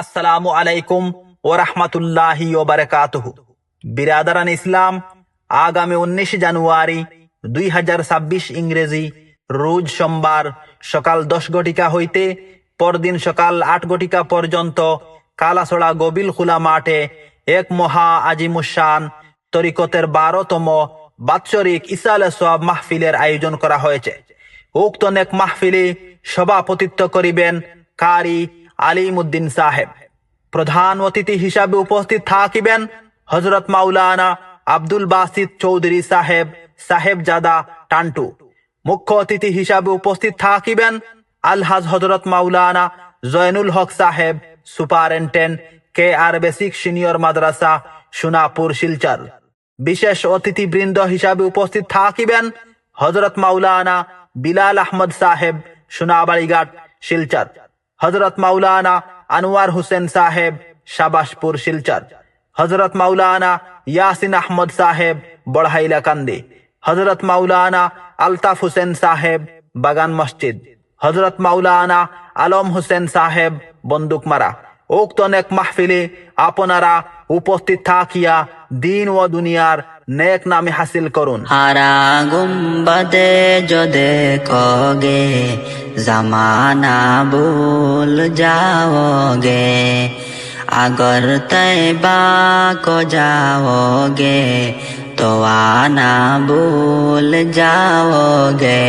আসসালামু আলাইকুম ওয়া রাহমাতুল্লাহি ওয়া বারাকাতুহু। বিরাদারান ইসলাম, আগামী 19 জানুয়ারি 2026 ইংরেজি রোজ সোমবার সকাল 10 ঘটিকা হইতে পরদিন সকাল 8 ঘটিকা পর্যন্ত কালাছড়া গবিল খুলা মাঠে এক মহা আজিমুশান তরিকতের 12তম বাৎসরিক ইসালে সওয়াব মাহফিলের আয়োজন করা হয়েছে। উক্ত নেক মাহফিলে সভাপতিত্ব করিবেন কারি আলিমউদ্দিন সাহেব। প্রধান অতিথি হিসাবে উপস্থিত থাকিবেন হযরত মাওলানা আব্দুল বাসিত চৌধুরী সাহেব সাহেবজাদা টান্টু। মুখ্য অতিথি হিসাবে উপস্থিত থাকিবেন আলহাজ হযরত মাওলানা জয়নুল হক সাহেব সুপারিনটেন্ডেন্ট KR বেসিক সিনিয়র মাদ্রাসা সোনাপুর শিলচর। বিশেষ অতিথিবৃন্দ হিসাবে উপস্থিত থাকিবেন হযরত মাওলানা বিলাল আহমদ সাহেব সোনাবাড়িঘাট শিলচর, হযরত মাওলানা আনোয়ার হোসেন সাহেব শাবাশপুর শিলচর, হযরত মাওলানা ইয়াসিন আহমদ সাহেব বড়হাইলাকান্দি, হযরত মাওলানা আলতাফ হোসেন সাহেব বাগান মসজিদ, হযরত মাওলানা আলম হোসেন সাহেব বন্দুকমারা। উক্ত নেক মাহফিলে আপনারা উপস্থিত থাকিয়া দিন ও দুনিয়ার নেক নামে হাসিল করুন। হারা গুম্বদে যদে কগে জমানা ভুল যাওগে, আগর তৈবা को जाओगे तो आना भूल जाओगे।